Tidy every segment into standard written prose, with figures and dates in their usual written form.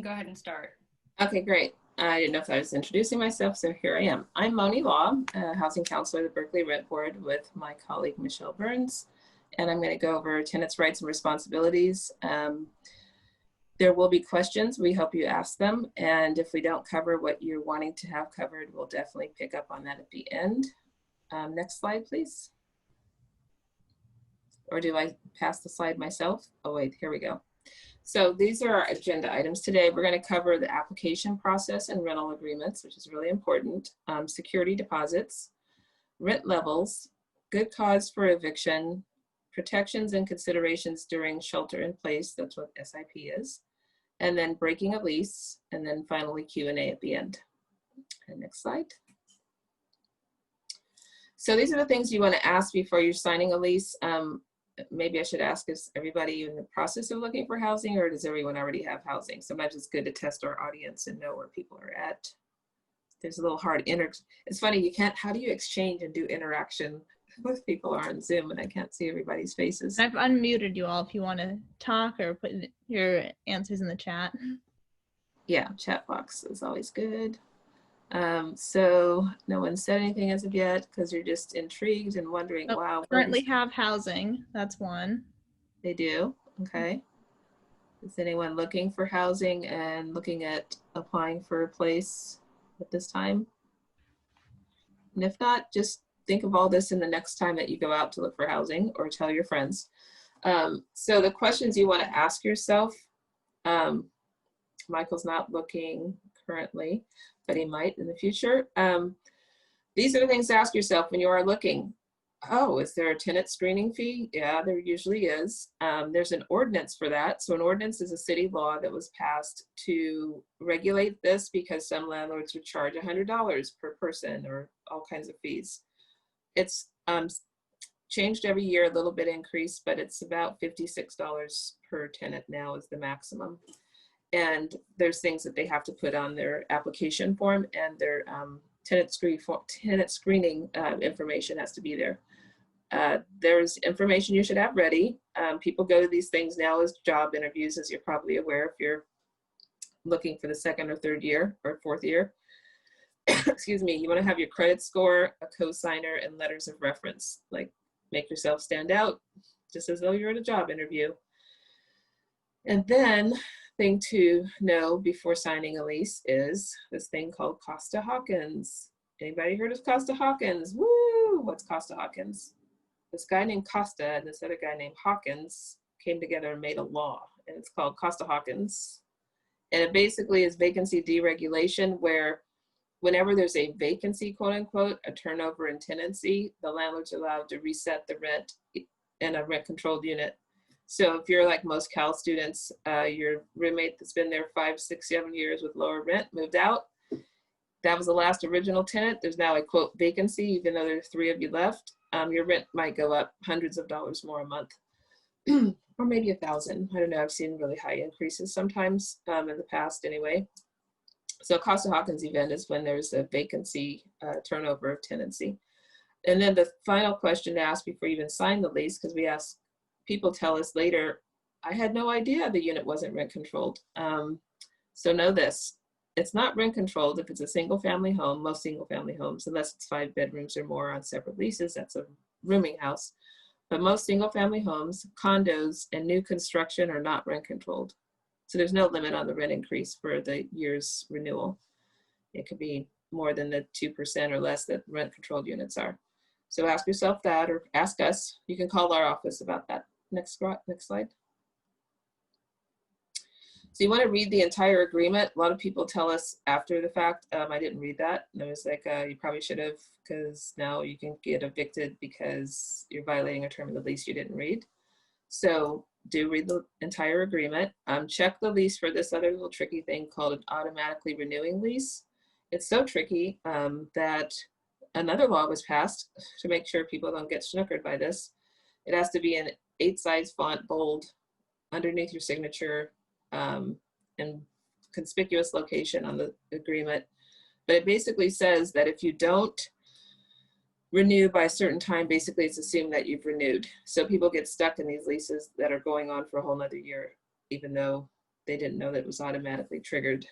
go ahead and start. Okay, great. I didn't know if I was introducing myself, so here I am. I'm Moni Law, housing counselor at the Berkeley Rent Board with my colleague Michele Byrnes, and I'm going to go over tenants' rights and responsibilities. There will be questions. We hope you ask them, and if we don't cover what you're wanting to have covered, we'll definitely pick up on that at the end. Next slide, please. Or do I pass the slide myself? Oh wait, here we go. So these are our agenda items today. We're going to cover the application process and rental agreements, which is really important, security deposits, rent levels, good cause for eviction, protections and considerations during shelter in place, that's what SIP is, and then breaking a lease, and then finally Q&A at the end. And next slide. So these are the things you want to ask before you're signing a lease. Maybe I should ask, is everybody in the process of looking for housing, or does everyone already have housing? Sometimes it's good to test our audience and know where people are at. There's a little hard it's funny, you can't, how do you exchange and do interaction with people on Zoom and I can't see everybody's faces? I've unmuted you all if you want to talk or put your answers in the chat. Yeah, chat box is always good. So no one said anything as of yet because you're just intrigued and wondering, wow. Currently have housing, that's one. They do, okay. Is anyone looking for housing and looking at applying for a place at this time? And if not, just think of all this in the next time that you go out to look for housing or tell your friends. So the questions you want to ask yourself, Michael's not looking currently, but he might in the future. These are the things to ask yourself when you are looking. Oh, is there a tenant screening fee? Yeah, there usually is. There's an ordinance for that. So an ordinance is a city law that was passed to regulate this because some landlords would charge $100 per person or all kinds of fees. It's changed every year, a little bit increased, but it's about $56 per tenant now is the maximum. And there's things that they have to put on their application form, and their tenant screening information has to be there. There's information you should have ready. People go to these things now as job interviews, as you're probably aware if you're looking for the second or third year or fourth year. Excuse me, you want to have your credit score, a co-signer, and letters of reference. Like, make yourself stand out, just as though you're at a job interview. And then, thing to know before signing a lease is this thing called Costa-Hawkins. Anybody heard of Costa-Hawkins? Woo! What's Costa-Hawkins? This guy named Costa and this other guy named Hawkins came together and made a law, and it's called Costa-Hawkins. And it basically is vacancy deregulation, where whenever there's a vacancy, quote unquote, a turnover in tenancy, the landlord's allowed to reset the rent in a rent controlled unit. So if you're like most Cal students, your roommate that's been there 5, 6, 7 years with lower rent moved out. That was the last original tenant. There's now a quote vacancy, even though there's 3 of you left. Your rent might go up hundreds of dollars more a month, or maybe 1,000. I don't know. I've seen really high increases sometimes in the past anyway. So Costa-Hawkins event is when there's a vacancy turnover of tenancy. And then the final question to ask before you even sign the lease, because we ask, people tell us later, I had no idea the unit wasn't rent controlled. So know this, it's not rent controlled if it's a single family home, most single family homes, unless it's 5 bedrooms or more on separate leases, that's a rooming house. But most single family homes, condos, and new construction are not rent controlled. So there's no limit on the rent increase for the year's renewal. It could be more than the 2% or less that rent controlled units are. So ask yourself that, or ask us. You can call our office about that. Next slide. So you want to read the entire agreement. A lot of people tell us after the fact, I didn't read that. And I was like, you probably should have, because now you can get evicted because you're violating a term of the lease you didn't read. So do read the entire agreement. Check the lease for this other little tricky thing called an automatically renewing lease. It's so tricky that another law was passed to make sure people don't get snookered by this. It has to be in 8-size font, bold, underneath your signature, and conspicuous location on the agreement. But it basically says that if you don't renew by a certain time, basically it's assumed that you've renewed. So people get stuck in these leases that are going on for a whole nother year, even though they didn't know that it was automatically triggered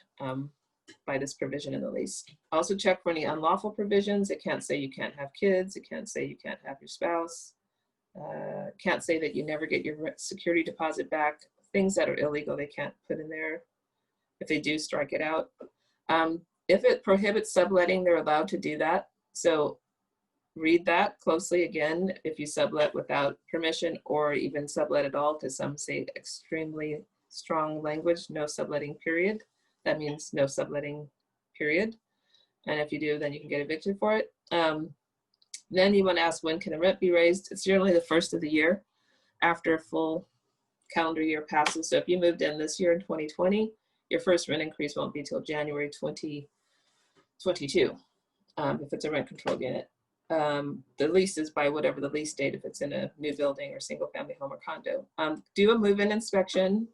by this provision in the lease. Also check for any unlawful provisions. It can't say you can't have kids. It can't say you can't have your spouse. Can't say that you never get your security deposit back. Things that are illegal, they can't put in there. If they do, strike it out. If it prohibits subletting, they're allowed to do that. So read that closely again if you sublet without permission or even sublet at all, because some say extremely strong language, no subletting period. That means no subletting period. And if you do, then you can get evicted for it. Then you want to ask, when can the rent be raised? It's generally the first of the year after a full calendar year passes. So if you moved in this year in 2020, your first rent increase won't be till January 2022, if it's a rent controlled unit. The lease is by whatever the lease date, if it's in a new building or single family home or condo. Do a move-in inspection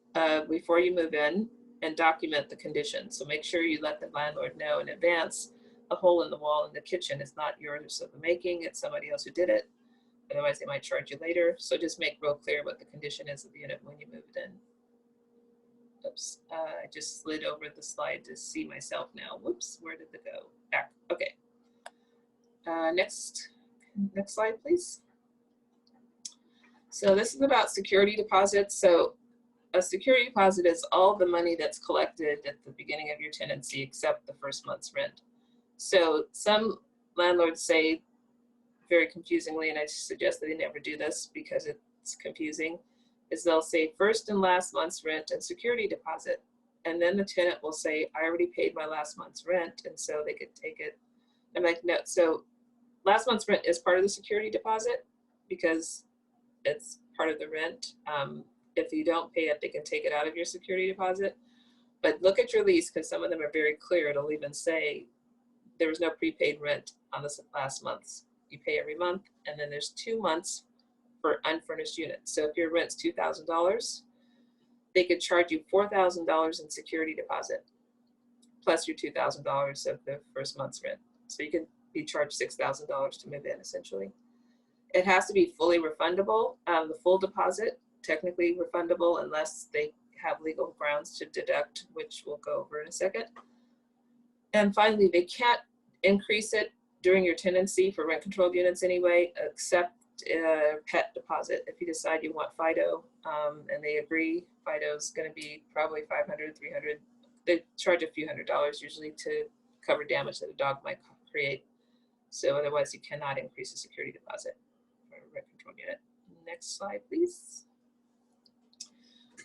before you move in and document the condition. So make sure you let the landlord know in advance a hole in the wall in the kitchen is not yours of the making, it's somebody else who did it. Otherwise they might charge you later. So just make real clear what the condition is of the unit when you move it in. Oops, I just slid over the slide to see myself now. Whoops, where did it go? Back, okay. Next slide, please. So this is about security deposits. So a security deposit is all the money that's collected at the beginning of your tenancy except the first month's rent. So some landlords say, very confusingly, and I suggest that they never do this because it's confusing, is they'll say first and last month's rent and security deposit. And then the tenant will say, I already paid my last month's rent, and so they could take it. I'm like, no, so last month's rent is part of the security deposit because it's part of the rent. If you don't pay it, they can take it out of your security deposit. But look at your lease, because some of them are very clear. It'll even say there was no prepaid rent on this last month's. You pay every month, and then there's 2 months for unfurnished units. So if your rent's $2,000, they could charge you $4,000 in security deposit, plus your $2,000 of the first month's rent. So you can be charged $6,000 to move in, essentially. It has to be fully refundable. The full deposit, technically refundable unless they have legal grounds to deduct, which we'll go over in a second. And finally, they can't increase it during your tenancy for rent controlled units anyway, except pet deposit. If you decide you want Fido and they agree, Fido's going to be probably $500, $300. They charge a few $100s usually to cover damage that a dog might create. So otherwise you cannot increase the security deposit for a rent controlled unit. Next slide, please.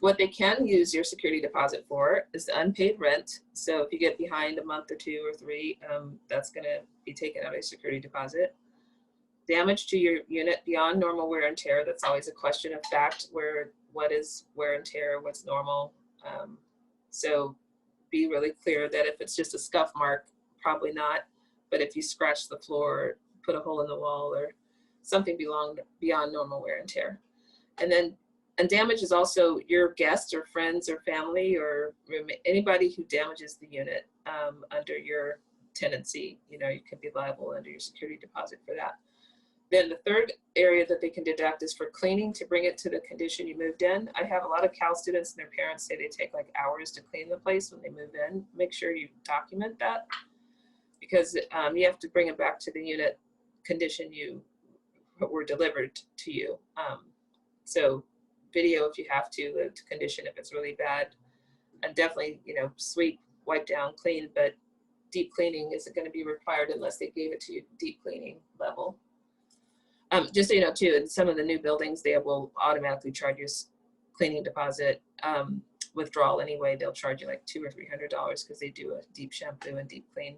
What they can use your security deposit for is the unpaid rent. So if you get behind a month or 2 or 3, that's going to be taken out of your security deposit. Damage to your unit beyond normal wear and tear. That's always a question of fact, what is wear and tear, what's normal. So be really clear that if it's just a scuff mark, probably not. But if you scratch the floor, put a hole in the wall, or something beyond normal wear and tear. And damage is also your guests or friends or family or anybody who damages the unit under your tenancy. You know, you could be liable under your security deposit for that. Then the third area that they can deduct is for cleaning to bring it to the condition you moved in. I have a lot of Cal students and their parents say they take like hours to clean the place when they move in. Make sure you document that because you have to bring it back to the unit condition you were delivered to you. So video if you have to condition if it's really bad, and definitely, you know, sweep, wipe down, clean, but deep cleaning isn't going to be required unless they gave it to you deep cleaning level. Just so you know too, in some of the new buildings, they will automatically charge you cleaning deposit withdrawal anyway. They'll charge you like $200 or $300 because they do a deep shampoo and deep clean.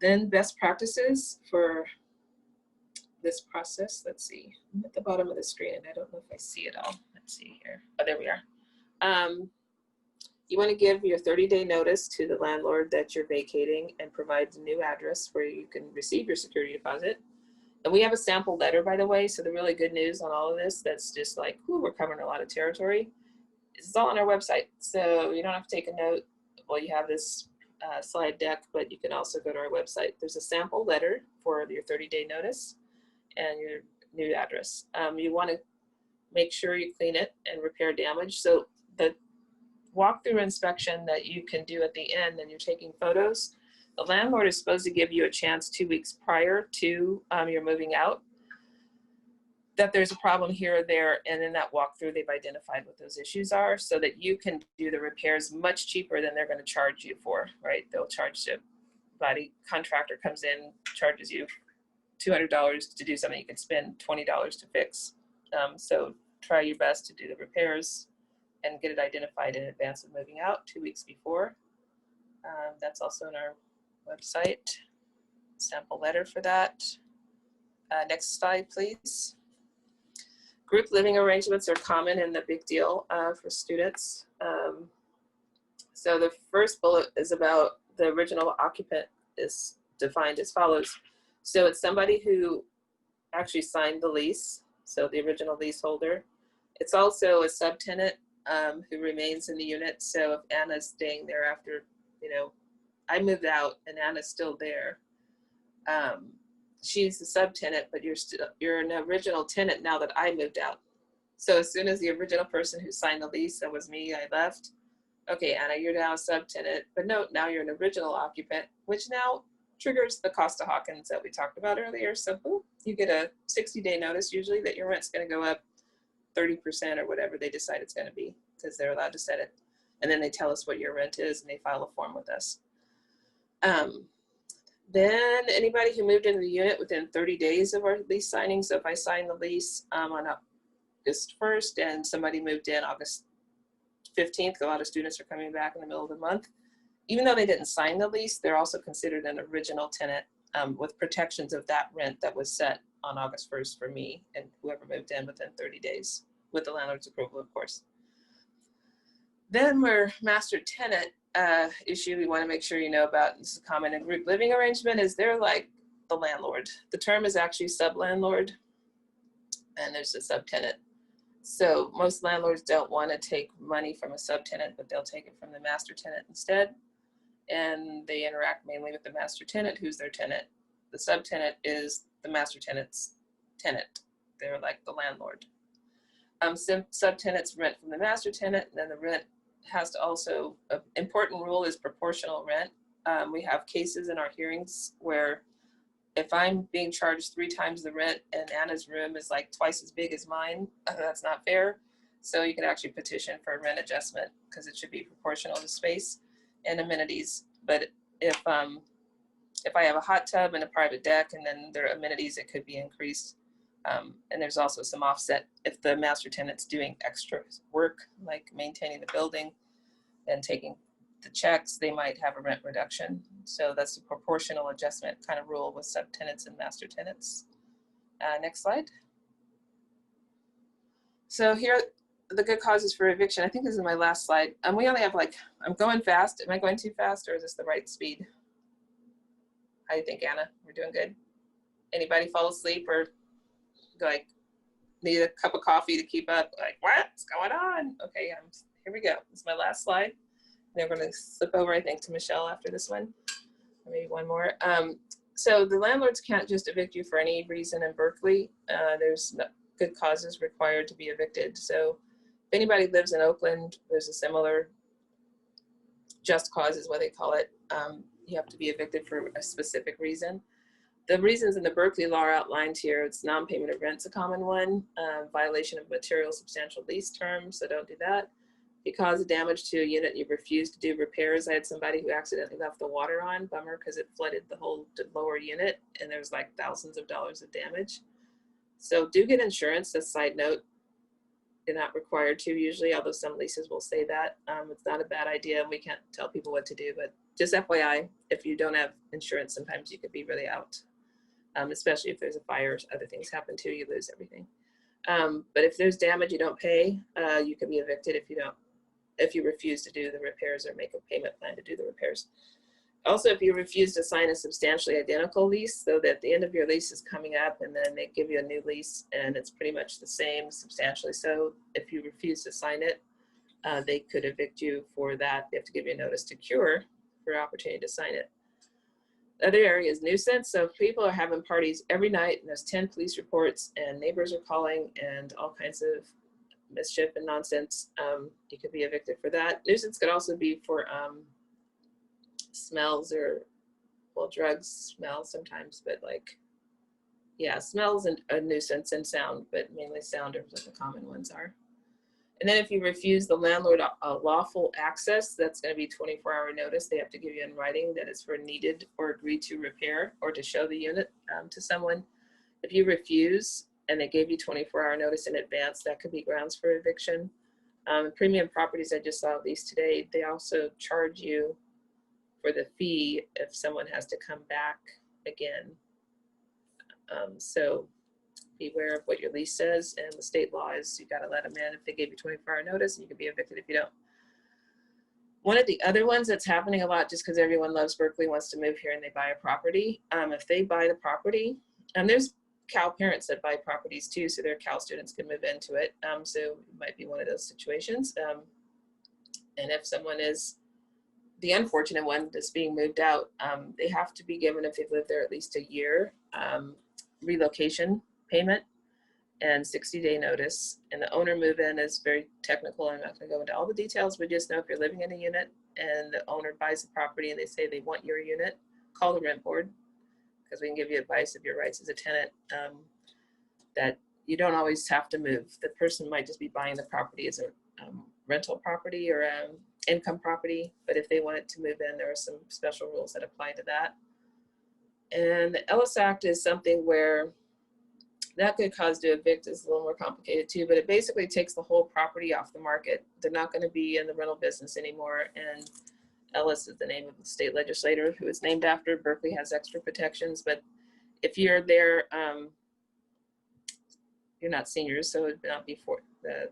Then best practices for this process. Let's see, I'm at the bottom of the screen and I don't know if I see it all. Let's see here. Oh, there we are. You want to give your 30-day notice to the landlord that you're vacating and provide the new address where you can receive your security deposit. And we have a sample letter, by the way. So the really good news on all of this, that's just like, ooh, we're covering a lot of territory. It's all on our website. So you don't have to take a note. Well, you have this slide deck, but you can also go to our website. There's a sample letter for your 30-day notice and your new address. You want to make sure you clean it and repair damage. So the walkthrough inspection that you can do at the end and you're taking photos, the landlord is supposed to give you a chance 2 weeks prior to your moving out that there's a problem here or there, and in that walkthrough they've identified what those issues are so that you can do the repairs much cheaper than they're going to charge you for, right? They'll charge you, body contractor comes in, charges you $200 to do something you can spend $20 to fix. So try your best to do the repairs and get it identified in advance of moving out 2 weeks before. That's also on our website, sample letter for that. Next slide, please. Group living arrangements are common and a big deal for students. So the first bullet is about the original occupant is defined as follows. So it's somebody who actually signed the lease, so the original leaseholder. It's also a subtenant who remains in the unit. So if Anna's staying there after, you know, I moved out and Anna's still there, she's the subtenant, but you're an original tenant now that I moved out. So as soon as the original person who signed the lease, that was me, I left. Okay, Anna, you're now a subtenant, but no, now you're an original occupant, which now triggers the Costa-Hawkins that we talked about earlier. So boom, you get a 60-day notice usually that your rent's going to go up 30% or whatever they decide it's going to be, because they're allowed to set it. And then they tell us what your rent is and they file a form with us. Then anybody who moved into the unit within 30 days of our lease signing. So if I sign the lease on August 1st and somebody moved in August 15th, a lot of students are coming back in the middle of the month. Even though they didn't sign the lease, they're also considered an original tenant with protections of that rent that was set on August 1st for me and whoever moved in within 30 days with the landlord's approval, of course. Then we're master tenant issue we want to make sure you know about. This is common in group living arrangement is they're like the landlord. The term is actually sub-landlord and there's a subtenant. So most landlords don't want to take money from a subtenant, but they'll take it from the master tenant instead. And they interact mainly with the master tenant, who's their tenant. The subtenant is the master tenant's tenant. They're like the landlord. Subtenants rent from the master tenant, and then the rent has to also, an important rule is proportional rent. We have cases in our hearings where if I'm being charged 3 times the rent and Anna's room is like twice as big as mine, that's not fair. So you can actually petition for a rent adjustment because it should be proportional to space and amenities. But if I have a hot tub and a private deck and then there are amenities, it could be increased. And there's also some offset if the master tenant's doing extra work, like maintaining the building and taking the checks, they might have a rent reduction. So that's a proportional adjustment kind of rule with subtenants and master tenants. Next slide. So here, the good causes for eviction. I think this is my last slide. We only have I'm going fast. Am I going too fast or is this the right speed? How do you think, Anna? We're doing good? Anybody fall asleep or need a cup of coffee to keep up? Like, what's going on? Okay, here we go. This is my last slide. And we're going to slip over, I think, to Michele after this one, or maybe one more. So the landlords can't just evict you for any reason in Berkeley. There's good causes required to be evicted. So if anybody lives in Oakland, there's a similar just cause is what they call it. You have to be evicted for a specific reason. The reasons in the Berkeley law are outlined here. It's non-payment of rent's a common one, violation of material substantial lease terms, so don't do that. If you cause damage to a unit and you refuse to do repairs, I had somebody who accidentally left the water on, bummer, because it flooded the whole lower unit and there's like thousands of dollars of damage. So do get insurance, a side note. You're not required to usually, although some leases will say that. It's not a bad idea and we can't tell people what to do, but just FYI, if you don't have insurance, sometimes you could be really out. Especially if there's a fire or other things happen too, you lose everything. But if there's damage you don't pay, you can be evicted if you refuse to do the repairs or make a payment plan to do the repairs. Also, if you refuse to sign a substantially identical lease, so that the end of your lease is coming up and then they give you a new lease and it's pretty much the same, substantially so, if you refuse to sign it, they could evict you for that. They have to give you a notice to cure for an opportunity to sign it. The other area is nuisance. So if people are having parties every night and there's 10 police reports and neighbors are calling and all kinds of mischief and nonsense, you could be evicted for that. Nuisance could also be for smells or, well, drugs smell sometimes, but like, yeah, smells and a nuisance, and sound, but mainly sound are what the common ones are. And then if you refuse the landlord a lawful access, that's going to be 24-hour notice. They have to give you in writing that it's for needed or agreed to repair or to show the unit to someone. If you refuse and they gave you 24-hour notice in advance, that could be grounds for eviction. Premium properties, I just saw these today, they also charge you for the fee if someone has to come back again. So beware of what your lease says, and the state law is you got to let them in if they gave you 24-hour notice, and you can be evicted if you don't. One of the other ones that's happening a lot, just because everyone loves Berkeley, wants to move here and they buy a property. If they buy the property, and there's Cal parents that buy properties too, so their Cal students can move into it. So it might be one of those situations. And if someone is the unfortunate one that's being moved out, they have to be given, if they've lived there at least a year, relocation payment and 60-day notice. And the owner move-in is very technical. I'm not going to go into all the details, but just know if you're living in a unit and the owner buys the property and they say they want your unit, call the rent board, because we can give you advice of your rights as a tenant, that you don't always have to move. The person might just be buying the property as a rental property or income property, but if they wanted to move in, there are some special rules that apply to that. And the Ellis Act is something where that good cause to evict is a little more complicated too, but it basically takes the whole property off the market. They're not going to be in the rental business anymore. And Ellis is the name of the state legislator who it's named after. Berkeley has extra protections, but if you're there, you're not seniors, so it'd not be for the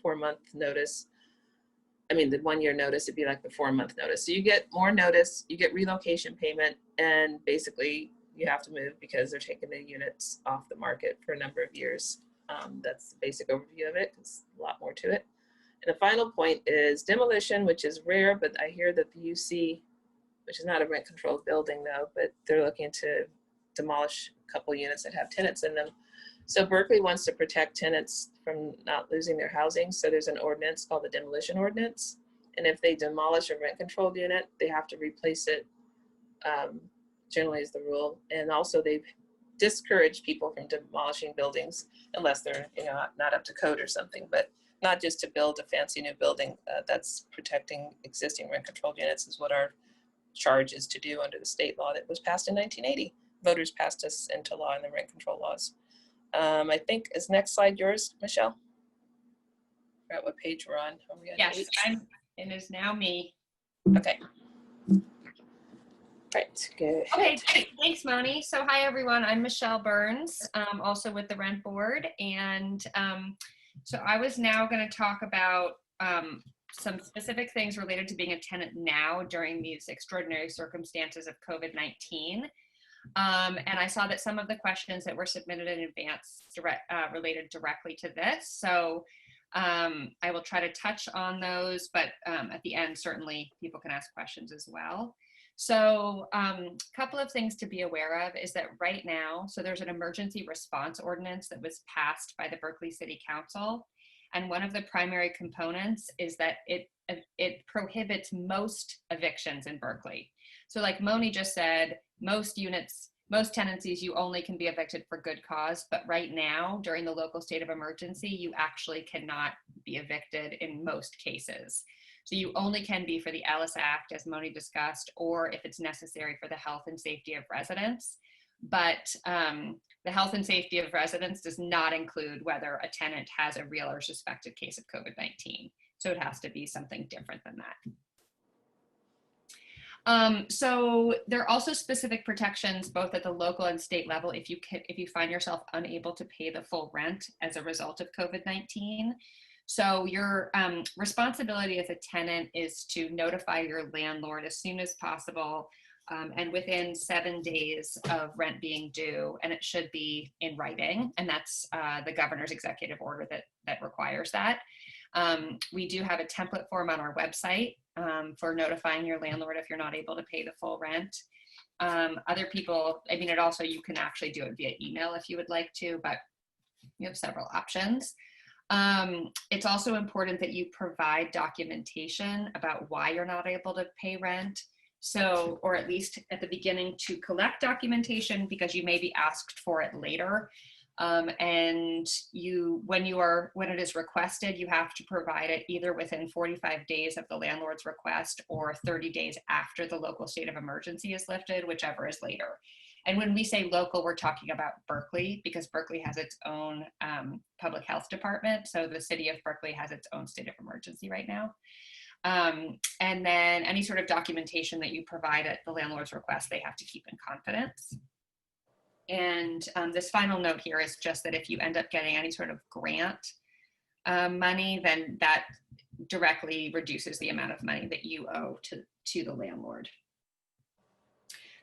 4-month notice. I mean, the 1-year notice would be like the 4-month notice. So you get more notice, you get relocation payment, and basically you have to move because they're taking the units off the market for a number of years. That's the basic overview of it. There's a lot more to it. And the final point is demolition, which is rare, but I hear that the UC, which is not a rent controlled building though, but they're looking to demolish a couple units that have tenants in them. So Berkeley wants to protect tenants from not losing their housing. So there's an ordinance called the demolition ordinance. And if they demolish a rent controlled unit, they have to replace it, generally is the rule. And also they've discouraged people from demolishing buildings unless they're not up to code or something, but not just to build a fancy new building. That's protecting existing rent controlled units is what our charge is to do under the state law that was passed in 1980. Voters passed us into law in the rent control laws. I think, is next slide yours, Michelle? I forgot what page we're on. Are we on Yes, 8? it is now me. Okay. Right, good. Okay, great. Thanks, Moni. So hi, everyone. I'm Michele Byrnes, also with the Rent Board. And so I was now going to talk about some specific things related to being a tenant now during these extraordinary circumstances of COVID-19. And I saw that some of the questions that were submitted in advance related directly to this. So I will try to touch on those, but at the end, certainly people can ask questions as well. So a couple of things to be aware of is that right now, so there's an emergency response ordinance that was passed by the Berkeley City Council. And one of the primary components is that it prohibits most evictions in Berkeley. So like Moni just said, most tenancies, you only can be evicted for good cause. But right now, during the local state of emergency, you actually cannot be evicted in most cases. So you only can be for the Ellis Act, as Moni discussed, or if it's necessary for the health and safety of residents. But the health and safety of residents does not include whether a tenant has a real or suspected case of COVID-19. So it has to be something different than that. So there are also specific protections both at the local and state level if you find yourself unable to pay the full rent as a result of COVID-19. So your responsibility as a tenant is to notify your landlord as soon as possible and within 7 days of rent being due, and it should be in writing, and that's the governor's executive order that requires that. We do have a template form on our website for notifying your landlord if you're not able to pay the full rent. Other people, I mean, you can actually do it via email if you would like to, but you have several options. It's also important that you provide documentation about why you're not able to pay rent. So, or at least at the beginning, to collect documentation, because you may be asked for it later. And when it is requested, you have to provide it either within 45 days of the landlord's request or 30 days after the local state of emergency is lifted, whichever is later. And when we say local, we're talking about Berkeley, because Berkeley has its own public health department. So the city of Berkeley has its own state of emergency right now. And then any sort of documentation that you provide at the landlord's request, they have to keep in confidence. And this final note here is just that if you end up getting any sort of grant money, then that directly reduces the amount of money that you owe to the landlord.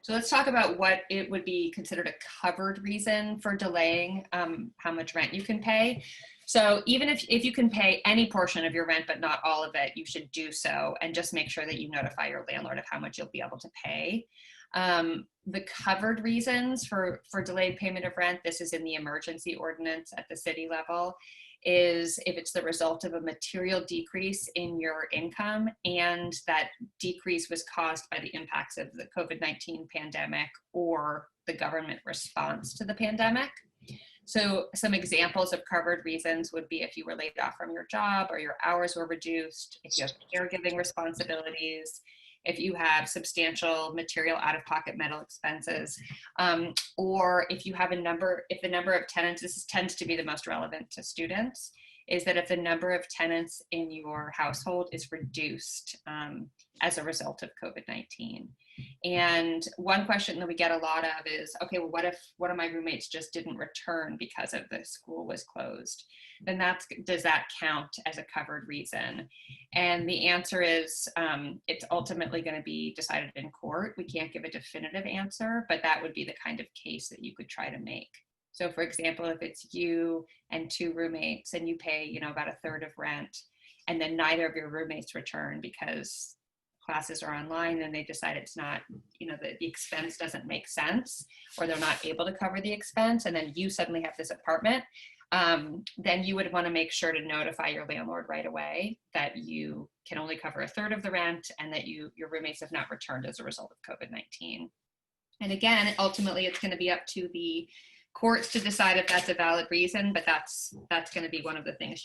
So let's talk about what it would be considered a covered reason for delaying how much rent you can pay. So even if you can pay any portion of your rent, but not all of it, you should do so, and just make sure that you notify your landlord of how much you'll be able to pay. The covered reasons for delayed payment of rent, this is in the emergency ordinance at the city level, is if it's the result of a material decrease in your income and that decrease was caused by the impacts of the COVID-19 pandemic or the government response to the pandemic. So some examples of covered reasons would be if you were laid off from your job or your hours were reduced, if you have caregiving responsibilities, if you have substantial material out-of-pocket medical expenses, or if you have if the number of tenants, this tends to be the most relevant to students, is that if the number of tenants in your household is reduced as a result of COVID-19. And one question that we get a lot of is, okay, well, what if one of my roommates just didn't return because of the school was closed? Then does that count as a covered reason? And the answer is it's ultimately going to be decided in court. We can't give a definitive answer, but that would be the kind of case that you could try to make. So for example, if it's you and two roommates and you pay, about a third of rent, and then neither of your roommates return because classes are online and they decide it's not, the expense doesn't make sense, or they're not able to cover the expense, and then you suddenly have this apartment, then you would want to make sure to notify your landlord right away that you can only cover a third of the rent and that your roommates have not returned as a result of COVID-19. And again, ultimately, it's going to be up to the courts to decide if that's a valid reason, but that's going to be one of the things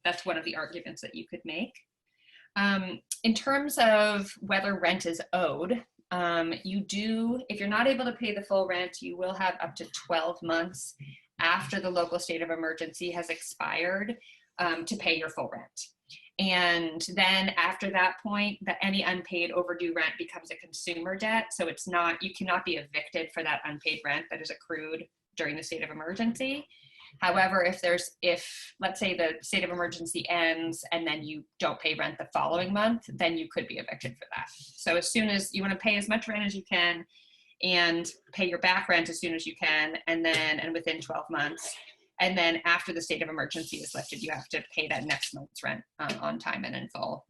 that's one of the arguments that you could make. In terms of whether rent is owed, if you're not able to pay the full rent, you will have up to 12 months after the local state of emergency has expired to pay your full rent. And then after that point, any unpaid overdue rent becomes a consumer debt. So you cannot be evicted for that unpaid rent that is accrued during the state of emergency. However, if let's say the state of emergency ends and then you don't pay rent the following month, then you could be evicted for that. So as soon as you want to pay as much rent as you can and pay your back rent as soon as you can, and within 12 months, and then after the state of emergency is lifted, you have to pay that next month's rent on time and in full.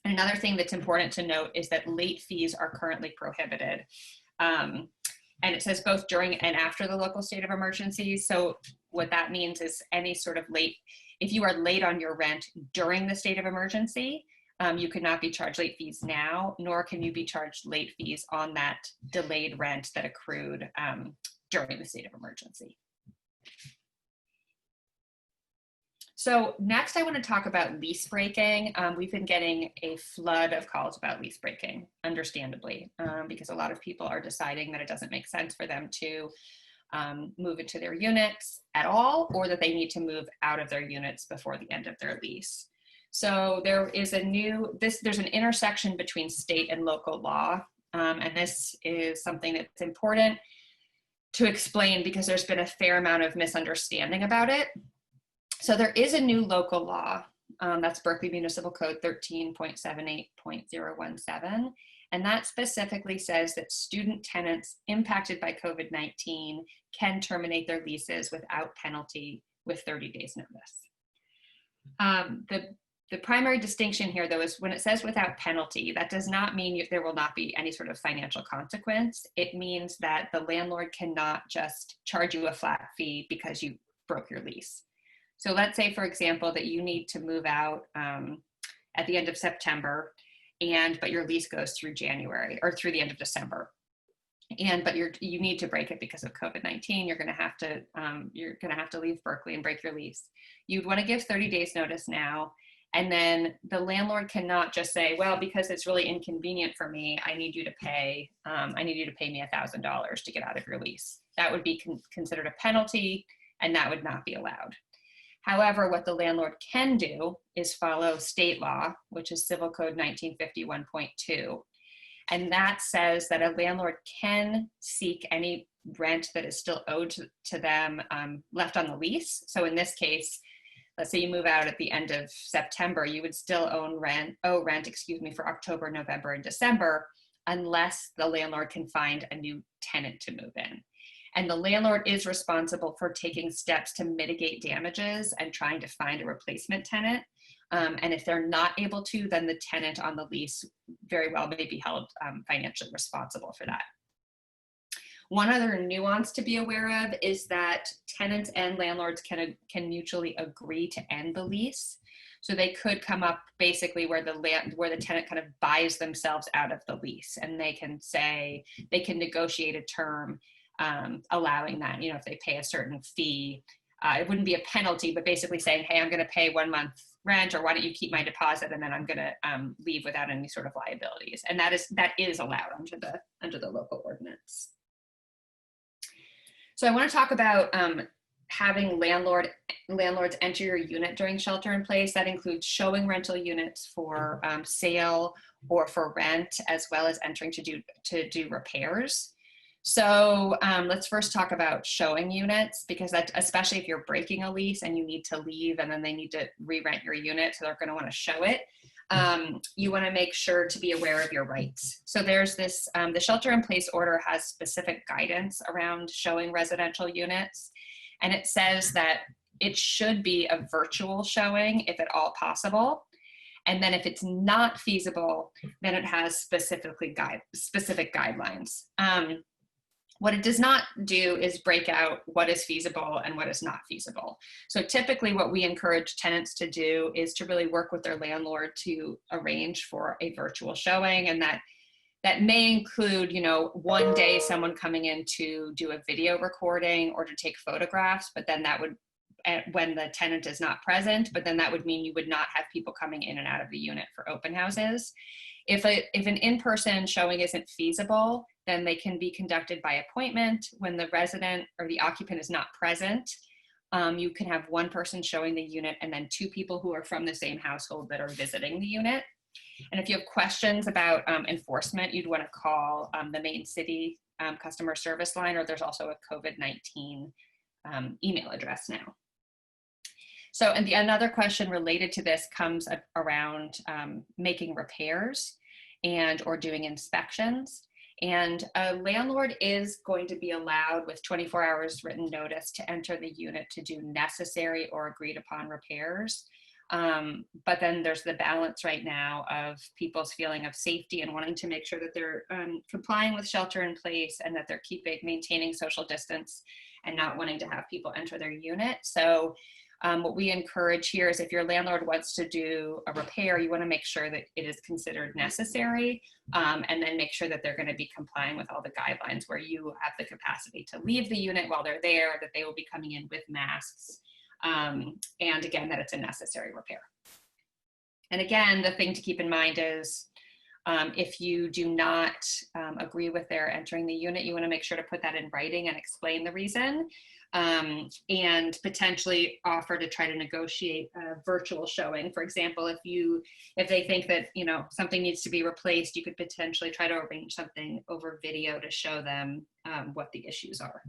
And another thing that's important to note is that late fees are currently prohibited. And it says both during and after the local state of emergency. So what that means is any sort of if you are late on your rent during the state of emergency, you could not be charged late fees now, nor can you be charged late fees on that delayed rent that accrued during the state of emergency. So next I want to talk about lease breaking. We've been getting a flood of calls about lease breaking, understandably, because a lot of people are deciding that it doesn't make sense for them to move into their units at all, or that they need to move out of their units before the end of their lease. So there's an intersection between state and local law, and this is something that's important to explain because there's been a fair amount of misunderstanding about it. So there is a new local law, that's Berkeley Municipal Code 13.78.017, and that specifically says that student tenants impacted by COVID-19 can terminate their leases without penalty with 30 days notice. The primary distinction here, though, is when it says without penalty, that does not mean there will not be any sort of financial consequence. It means that the landlord cannot just charge you a flat fee because you broke your lease. So let's say, for example, that you need to move out at the end of September, but your lease goes through January or through the end of December. But you need to break it because of COVID-19. You're going to have to leave Berkeley and break your lease. You'd want to give 30 days notice now. And then the landlord cannot just say, well, because it's really inconvenient for me, I need you to pay me $1,000 to get out of your lease. That would be considered a penalty, and that would not be allowed. However, what the landlord can do is follow state law, which is Civil Code 1951.2. And that says that a landlord can seek any rent that is still owed to them left on the lease. So in this case, let's say you move out at the end of September, you would still owe rent for October, November, and December, unless the landlord can find a new tenant to move in. And the landlord is responsible for taking steps to mitigate damages and trying to find a replacement tenant. And if they're not able to, then the tenant on the lease very well may be held financially responsible for that. One other nuance to be aware of is that tenants and landlords can mutually agree to end the lease. So they could come up basically where the tenant kind of buys themselves out of the lease, and they can negotiate a term allowing that, if they pay a certain fee. It wouldn't be a penalty, but basically saying, hey, I'm going to pay 1 month rent, or why don't you keep my deposit, and then I'm going to leave without any sort of liabilities. And that is allowed under the local ordinance. So I want to talk about having landlords enter your unit during shelter in place. That includes showing rental units for sale or for rent, as well as entering to do repairs. So let's first talk about showing units, because that, especially if you're breaking a lease and you need to leave and then they need to re-rent your unit, so they're going to want to show it. You want to make sure to be aware of your rights. So there's this, the shelter in place order has specific guidance around showing residential units. And it says that it should be a virtual showing if at all possible. And then if it's not feasible, then it has specific guidelines. What it does not do is break out what is feasible and what is not feasible. So typically what we encourage tenants to do is to really work with their landlord to arrange for a virtual showing. And that may include, one day someone coming in to do a video recording or to take photographs, but then that would, when the tenant is not present, but then that would mean you would not have people coming in and out of the unit for open houses. If an in-person showing isn't feasible, then they can be conducted by appointment when the resident or the occupant is not present. You can have one person showing the unit and then two people who are from the same household that are visiting the unit. And if you have questions about enforcement, you'd want to call the main city customer service line, or there's also a COVID-19 email address now. So, and another question related to this comes around making repairs or doing inspections. And a landlord is going to be allowed with 24 hours written notice to enter the unit to do necessary or agreed upon repairs. But then there's the balance right now of people's feeling of safety and wanting to make sure that they're complying with shelter in place and that they're maintaining social distance and not wanting to have people enter their unit. So what we encourage here is if your landlord wants to do a repair, you want to make sure that it is considered necessary, and then make sure that they're going to be complying with all the guidelines where you have the capacity to leave the unit while they're there, that they will be coming in with masks, and again, that it's a necessary repair. And again, the thing to keep in mind is if you do not agree with their entering the unit, you want to make sure to put that in writing and explain the reason. And potentially offer to try to negotiate a virtual showing. For example, if they think that something needs to be replaced, you could potentially try to arrange something over video to show them what the issues are.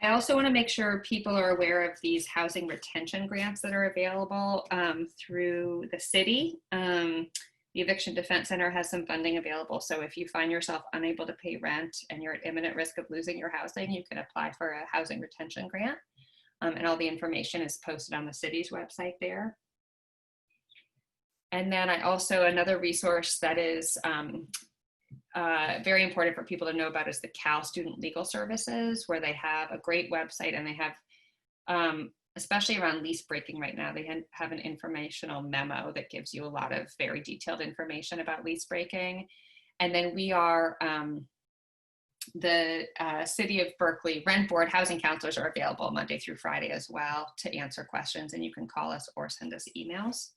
I also want to make sure people are aware of these housing retention grants that are available through the city. The Eviction Defense Center has some funding available. So if you find yourself unable to pay rent and you're at imminent risk of losing your housing, you can apply for a housing retention grant. And all the information is posted on the city's website there. And then another resource that is very important for people to know about is the Cal Student Legal Services, where they have a great website, and they have, especially around lease breaking right now, they have an informational memo that gives you a lot of very detailed information about lease breaking. And then we are, the City of Berkeley Rent Board housing counselors are available Monday through Friday as well to answer questions, and you can call us or send us emails.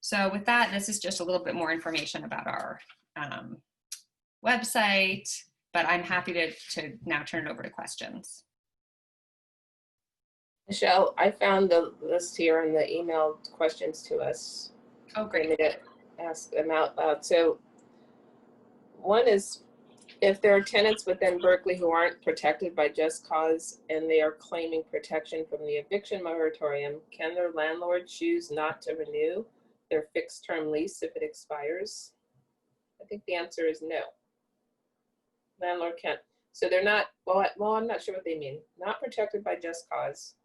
So with that, this is just a little bit more information about our website, but I'm happy to now turn it over to questions. Michelle, I found the list here and the emailed questions to us. Oh, great. Let me ask them out loud. So one is, if there are tenants within Berkeley who aren't protected by just cause and they are claiming protection from the eviction moratorium, can their landlord choose not to renew their fixed term lease if it expires? I think the answer is no. Landlord can't. So they're not, well, I'm not sure what they mean. Not protected by just cause,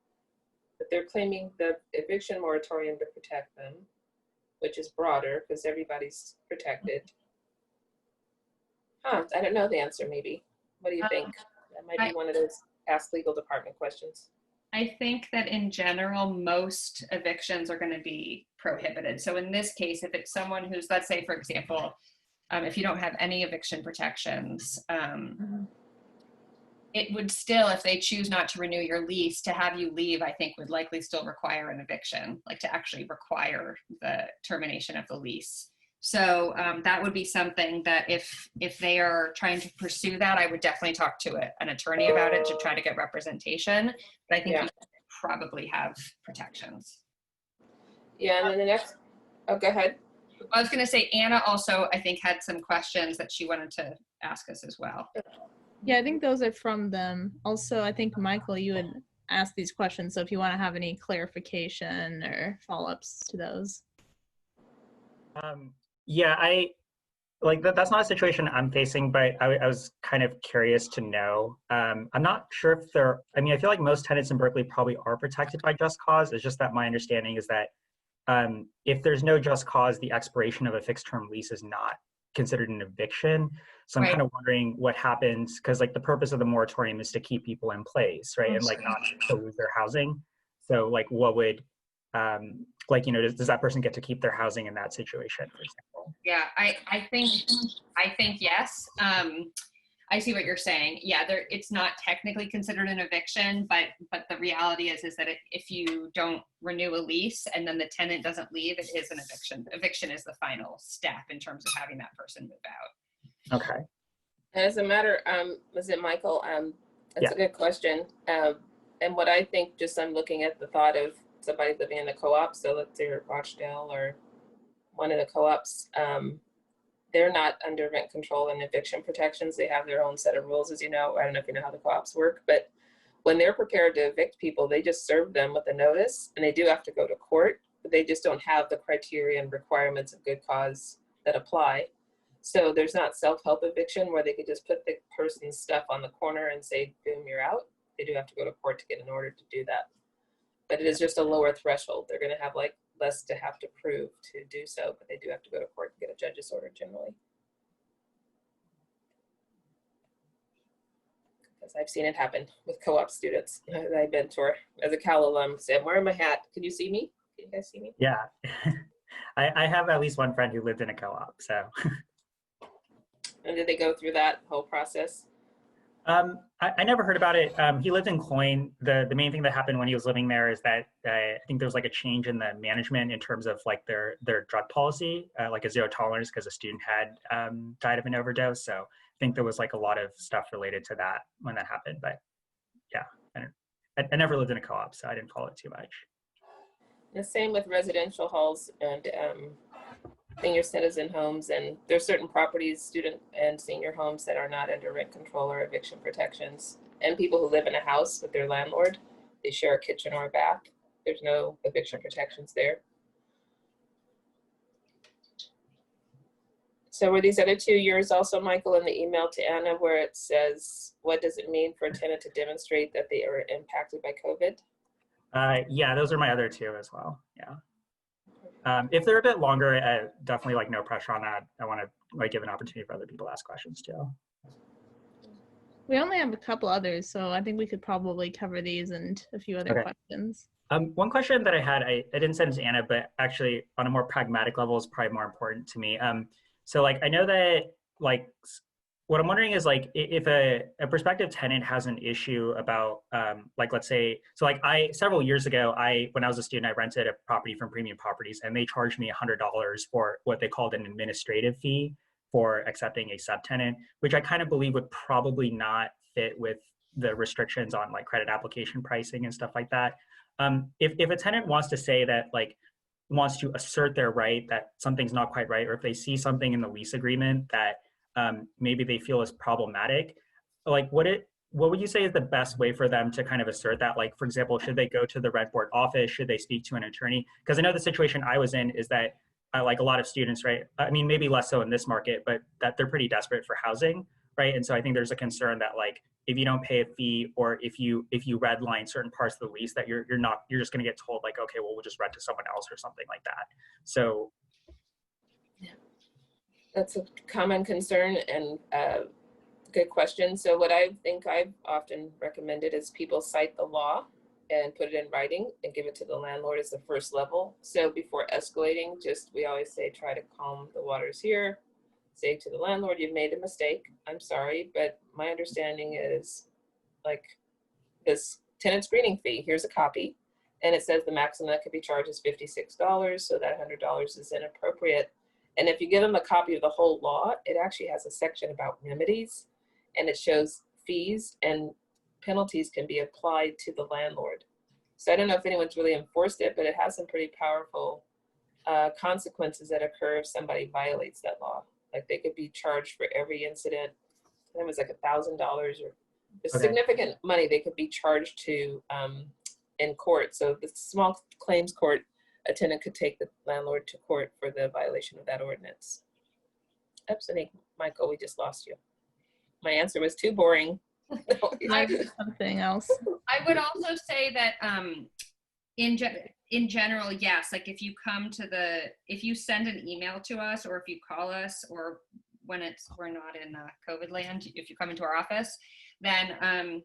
but they're claiming the eviction moratorium to protect them, which is broader because everybody's protected. I don't know the answer, maybe. What do you think? That might be one of those Ask Legal Department questions. I think that in general, most evictions are going to be prohibited. So in this case, if it's someone who's, let's say, for example, if you don't have any eviction protections, it would still, if they choose not to renew your lease, to have you leave, I think would likely still require an eviction, like to actually require the termination of the lease. So that would be something that if they are trying to pursue that, I would definitely talk to an attorney about it to try to get representation. But I think you probably have protections. Yeah, and then the next, oh, go ahead. I was going to say, Anna also, I think, had some questions that she wanted to ask us as well. Yeah, I think those are from them. Also, I think, Michael, you had asked these questions, so if you want to have any clarification or follow-ups to those. Yeah, that's not a situation I'm facing, but I was kind of curious to know. I'm not sure if I feel like most tenants in Berkeley probably are protected by just cause. It's just that my understanding is that if there's no just cause, the expiration of a fixed term lease is not considered an eviction. So I'm kind of wondering what happens, because like the purpose of the moratorium is to keep people in place, right? And like not to lose their housing. So like what would, does that person get to keep their housing in that situation, for example? Yeah, I think yes. I see what you're saying. Yeah, it's not technically considered an eviction, but the reality is that if you don't renew a lease and then the tenant doesn't leave, it is an eviction. Eviction is the final step in terms of having that person move out. Okay. As a matter, was it Michael? That's a good question. And what I think, just I'm looking at the thought of somebody living in a co-op, so let's say Rochdale or one of the co-ops, they're not under rent control and eviction protections. They have their own set of rules, as you know. I don't know if you know how the co-ops work, but when they're prepared to evict people, they just serve them with a notice, and they do have to go to court, but they just don't have the criteria and requirements of good cause that apply. So there's not self-help eviction where they could just put the person's stuff on the corner and say, boom, you're out. They do have to go to court to get an order to do that. But it is just a lower threshold. They're going to have like less to have to prove to do so, but they do have to go to court to get a judge's order generally. Because I've seen it happen with co-op students that I mentor. As a Cal alum, say, I'm wearing my hat. Can you see me? Can you guys see me? Yeah. I have at least one friend who lived in a co-op, so. And did they go through that whole process? I never heard about it. He lived in Cloyne. The main thing that happened when he was living there is that I think there was like a change in the management in terms of like their drug policy, like a zero tolerance because a student had died of an overdose. So I think there was like a lot of stuff related to that when that happened. But yeah, I never lived in a co-op, so I didn't follow it too much. The same with residential halls and senior citizen homes, and there's certain properties, student and senior homes that are not under rent control or eviction protections. And people who live in a house with their landlord, they share a kitchen or a bath. There's no eviction protections there. So were these other two yours also, Michael, in the email to Anna where it says, what does it mean for a tenant to demonstrate that they are impacted by COVID? Yeah, those are my other two as well, yeah. If they're a bit longer, definitely like no pressure on that. I want to like give an opportunity for other people to ask questions too. We only have a couple others, so I think we could probably cover these and a few other Okay. questions. One question that I had, I didn't send it to Anna, but actually on a more pragmatic level is probably more important to me. So like, I know that like, what I'm wondering is like, if a prospective tenant has an issue about like, let's say, so like several years ago, when I was a student, I rented a property from Premium Properties and they charged me $100 for what they called an administrative fee for accepting a subtenant, which I kind of believe would probably not fit with the restrictions on like credit application pricing and stuff like that. If a tenant wants to say that like wants to assert their right that something's not quite right, or if they see something in the lease agreement that maybe they feel is problematic, like what would you say is the best way for them to kind of assert that? Like, for example, should they go to the rent board office? Should they speak to an attorney? Because I know the situation I was in is that like a lot of students, right? I mean, maybe less so in this market, but that they're pretty desperate for housing, right? And so I think there's a concern that like, if you don't pay a fee or if you redline certain parts of the lease that you're just going to get told like, okay, well, we'll just rent to someone else or something like that. So yeah, that's a common concern and good question. So what I think I've often recommended is people cite the law and put it in writing and give it to the landlord as the first level. So before escalating, we always say, try to calm the waters here. Say to the landlord, you've made a mistake. I'm sorry, but my understanding is like this tenant screening fee, here's a copy. And it says the maximum that could be charged is $56. So that $100 is inappropriate. And if you give them a copy of the whole law, it actually has a section about remedies and it shows fees and penalties can be applied to the landlord. So I don't know if anyone's really enforced it, but it has some pretty powerful consequences that occur if somebody violates that law. Like they could be charged for every incident. It was like $1,000 or significant money they could be charged to in court. So the small claims court, a tenant could take the landlord to court for the violation of that ordinance. Oops, I think, Michael, we just lost you. My answer was too boring. Something else. I would also say that in general, yes, like if you send an email to us or if you call us or when we're not in COVID land, if you come into our office, then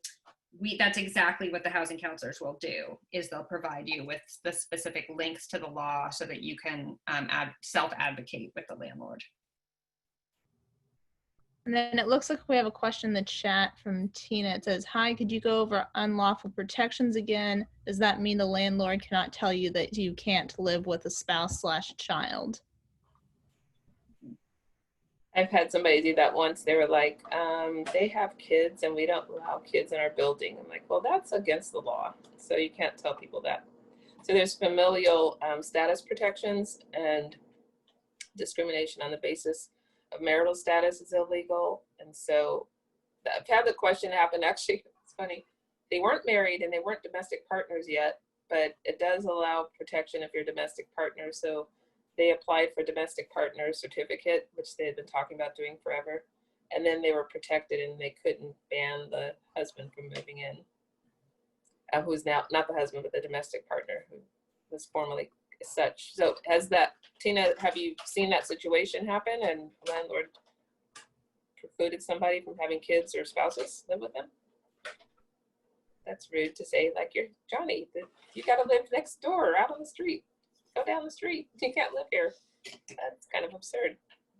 that's exactly what the housing counselors will do, is they'll provide you with the specific links to the law so that you can self-advocate with the landlord. And then it looks like we have a question in the chat from Tina. It says, hi, could you go over unlawful protections again? Does that mean the landlord cannot tell you that you can't live with a spouse/child? I've had somebody do that once. They were like, they have kids and we don't allow kids in our building. I'm like, well, that's against the law. So you can't tell people that. So there's familial status protections, and discrimination on the basis of marital status is illegal. And so I've had the question happen, actually, it's funny. They weren't married and they weren't domestic partners yet, but it does allow protection if you're a domestic partner. So they applied for domestic partner certificate, which they had been talking about doing forever. And then they were protected and they couldn't ban the husband from moving in, who's now not the husband, but the domestic partner who was formerly such. So Tina, have you seen that situation happen and landlord precluded somebody from having kids or spouses live with them? That's rude to say, like, you're Johnny, you got to live next door, out on the street. Go down the street. You can't live here. That's kind of absurd.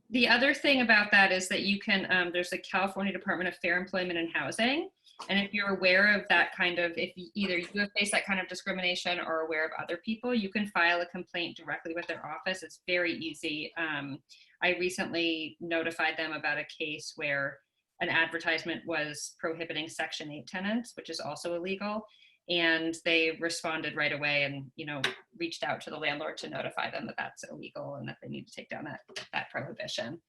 The other thing about that is that you can, there's the California Department of Fair Employment and Housing. And if you're aware of that kind of, if either you have faced that kind of discrimination or aware of other people, you can file a complaint directly with their office. It's very easy. I recently notified them about a case where an advertisement was prohibiting Section 8 tenants, which is also illegal. And they responded right away and, reached out to the landlord to notify them that that's illegal and that they need to take down that prohibition.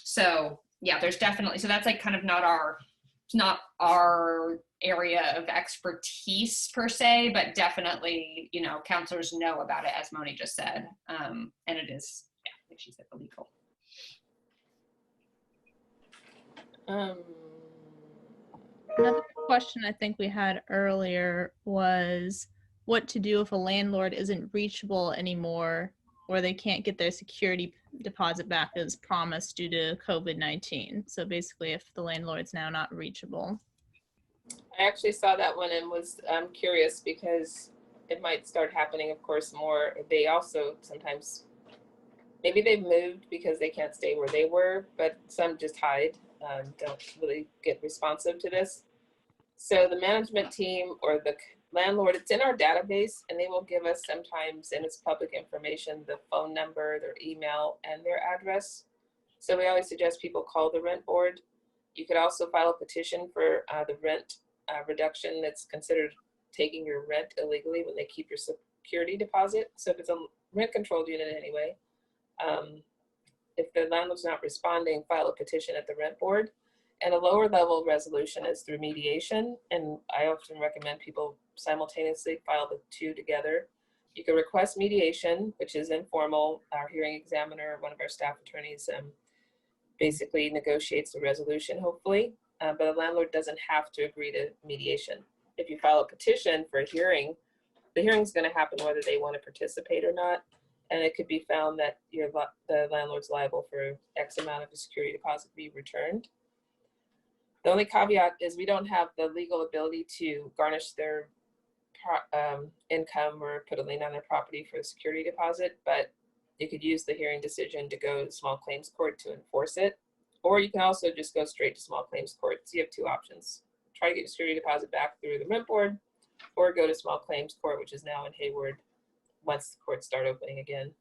So yeah, there's definitely, so that's like kind of not our area of expertise per se, but definitely, counselors know about it, as Moni just said. And it is, yeah, like she said, illegal. Another question I think we had earlier was, what to do if a landlord isn't reachable anymore, or they can't get their security deposit back as promised due to COVID-19. So basically, if the landlord's now not reachable. I actually saw that one and was curious because it might start happening, of course, more. They also sometimes, maybe they've moved because they can't stay where they were, but some just hide, don't really get responsive to this. So the management team or the landlord, it's in our database, and they will give us sometimes, and it's public information, the phone number, their email, and their address. So we always suggest people call the rent board. You could also file a petition for the rent reduction that's considered taking your rent illegally when they keep your security deposit. So if it's a rent controlled unit anyway, if the landlord's not responding, file a petition at the rent board. And a lower level resolution is through mediation. And I often recommend people simultaneously file the two together. You can request mediation, which is informal. Our hearing examiner, one of our staff attorneys, basically negotiates the resolution, hopefully. But a landlord doesn't have to agree to mediation. If you file a petition for a hearing, the hearing's going to happen whether they want to participate or not. And it could be found that the landlord's liable for X amount of the security deposit to be returned. The only caveat is we don't have the legal ability to garnish their income or put a lien on their property for a security deposit, but you could use the hearing decision to go to small claims court to enforce it. Or you can also just go straight to small claims court. So you have two options. Try to get your security deposit back through the rent board, or go to small claims court, which is now in Hayward, once the courts start opening again.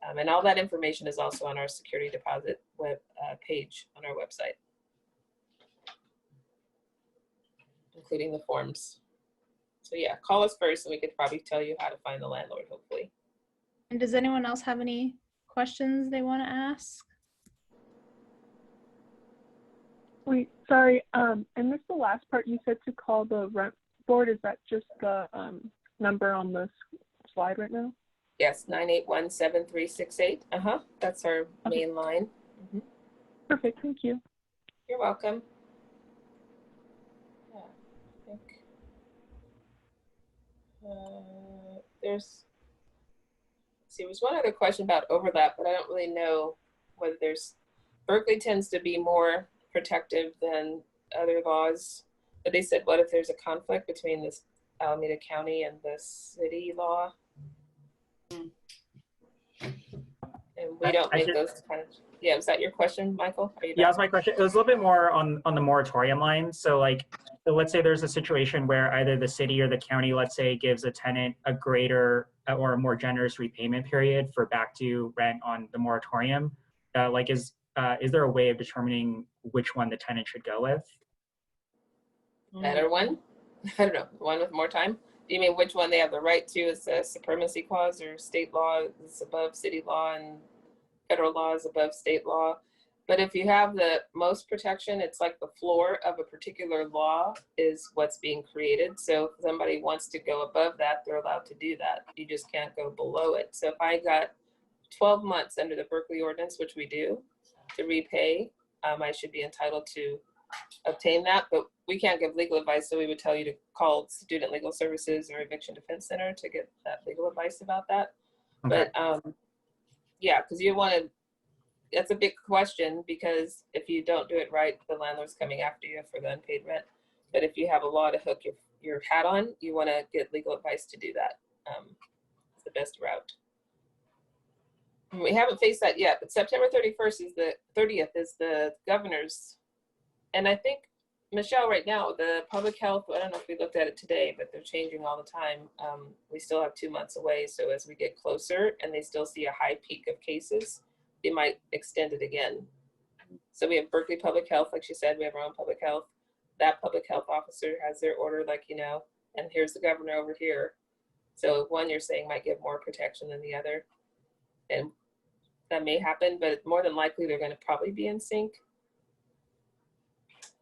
And all that information is also on our security deposit web page on our website, including the forms. So yeah, call us first and we could probably tell you how to find the landlord, hopefully. And does anyone else have any questions they want to ask? Wait, sorry, I missed the last part. You said to call the rent board. Is that just the number on the slide right now? Yes, 981-7368. That's our main line. Mm-hmm. Perfect, thank you. You're welcome. Yeah, I think there's one other question about overlap, but I don't really know whether Berkeley tends to be more protective than other laws. But they said, what if there's a conflict between this Alameda County and the city law? And we don't make those kind of, yeah, was that your question, Michael? Yeah, that's my question. It was a little bit more on the moratorium line. So like, let's say there's a situation where either the city or the county, let's say, gives a tenant a greater or a more generous repayment period for back due rent on the moratorium. Like, is there a way of determining which one the tenant should go with? Better one? I don't know, one with more time? Do you mean which one they have the right to? Is the supremacy clause, or state law is above city law and federal law is above state law? But if you have the most protection, it's like the floor of a particular law is what's being created. So if somebody wants to go above that, they're allowed to do that. You just can't go below it. So if I got 12 months under the Berkeley ordinance, which we do, to repay, I should be entitled to obtain that, but we can't give legal advice. So we would tell you to call Student Legal Services or Eviction Defense Center to get that legal advice about that. Okay. But yeah, because you want to, that's a big question, because if you don't do it right, the landlord's coming after you for the unpaid rent. But if you have a law to hook your hat on, you want to get legal advice to do that. It's the best route. We haven't faced that yet, but September 30th is the governor's. And I think, Michelle, right now, the public health, I don't know if we looked at it today, but they're changing all the time. We still have 2 months away. So as we get closer and they still see a high peak of cases, they might extend it again. So we have Berkeley Public Health, like she said, we have our own public health. That public health officer has their order, like, you know, and here's the governor over here. So one you're saying might give more protection than the other. And that may happen, but more than likely they're going to probably be in sync.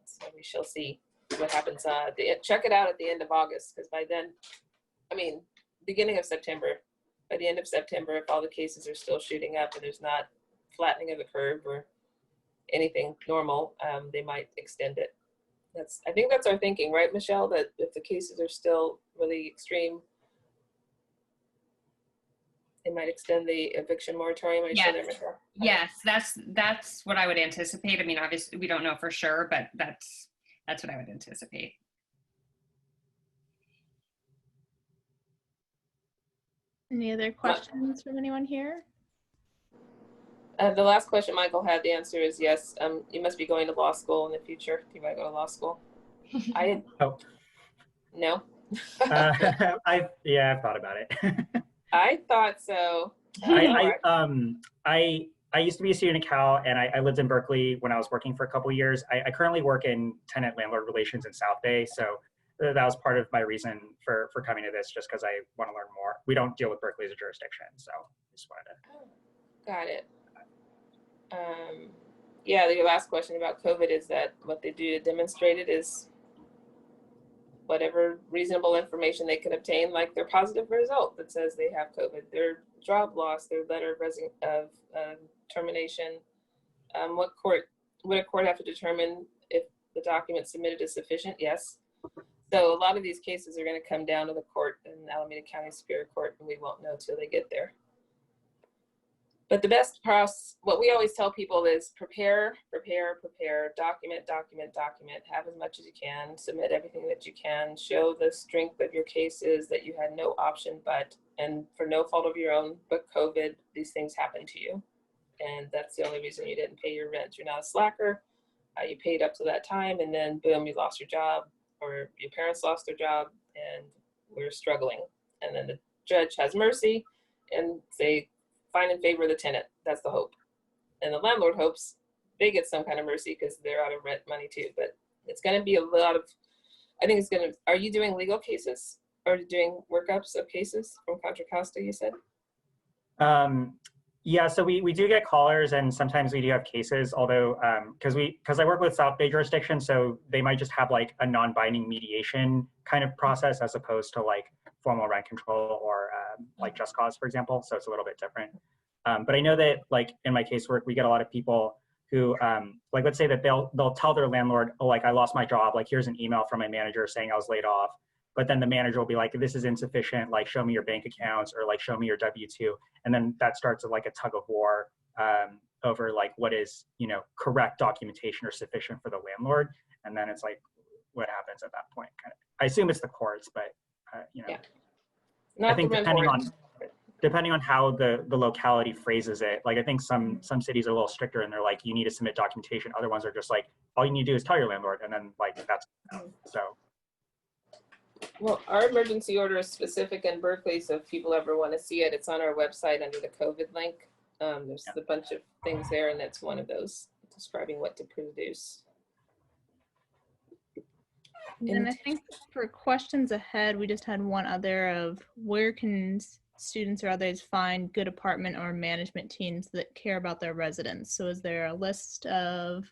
So we shall see what happens. Check it out at the end of August, because by then, I mean, beginning of September, by the end of September, if all the cases are still shooting up and there's not flattening of the curve or anything normal, they might extend it. I think that's our thinking, right, Michelle? That if the cases are still really extreme, They might extend the eviction moratorium. Are you still there, Michelle? Yes, that's what I would anticipate. I mean, obviously we don't know for sure, but that's what I would anticipate. Any other questions from anyone here? The last question Michael had, the answer is yes. You must be going to law school in the future. Do you want to go to law school? I didn't. Oh. No. I've thought about it. I thought so. I used to be a student at Cal, and I lived in Berkeley when I was working for a couple of years. I currently work in tenant landlord relations in South Bay, so that was part of my reason for coming to this, just because I want to learn more. We don't deal with Berkeley as a jurisdiction, so I just wanted to. Got it. Yeah, your last question about COVID is that what they do to demonstrate it is whatever reasonable information they can obtain, like their positive result that says they have COVID, their job loss, their letter of termination. Would a court have to determine if the document submitted is sufficient? Yes. So a lot of these cases are going to come down to the court in Alameda County Superior Court, and we won't know till they get there. But the best process, what we always tell people is prepare, document, have as much as you can, submit everything that you can, show the strength of your cases, that you had no option but, and for no fault of your own, but COVID, these things happen to you. And that's the only reason you didn't pay your rent. You're not a slacker. You paid up to that time, and then boom, you lost your job, or your parents lost their job, and we're struggling. And then the judge has mercy and say, find in favor of the tenant. That's the hope. And the landlord hopes they get some kind of mercy because they're out of rent money too. But it's going to be a lot of, I think it's going to, are you doing legal cases or doing workups of cases from Contra Costa, you said? Yeah, so we do get callers, and sometimes we do have cases, although because I work with South Bay jurisdiction, so they might just have like a non-binding mediation kind of process as opposed to like formal rent control or like just cause, for example. So it's a little bit different. But I know that like in my casework, we get a lot of people who like, let's say that they'll tell their landlord, oh, like I lost my job, like here's an email from my manager saying I was laid off. But then the manager will be like, this is insufficient, like show me your bank accounts or like show me your W-2. And then that starts like a tug of war over like what is, correct documentation or sufficient for the landlord. And then it's like, what happens at that point? Kind of, I assume it's the courts, but Yeah. I think depending on how the locality phrases it, like I think some cities are a little stricter and they're like, you need to submit documentation. Other ones are just like, all you need to do is tell your landlord, and then like that's so. Well, our emergency order is specific in Berkeley, so if people ever want to see it, it's on our website under the COVID link. There's a bunch of things there, and that's one of those describing what to produce. And I think for questions ahead, we just had one other of where can students or others find good apartment or management teams that care about their residents? So is there a list of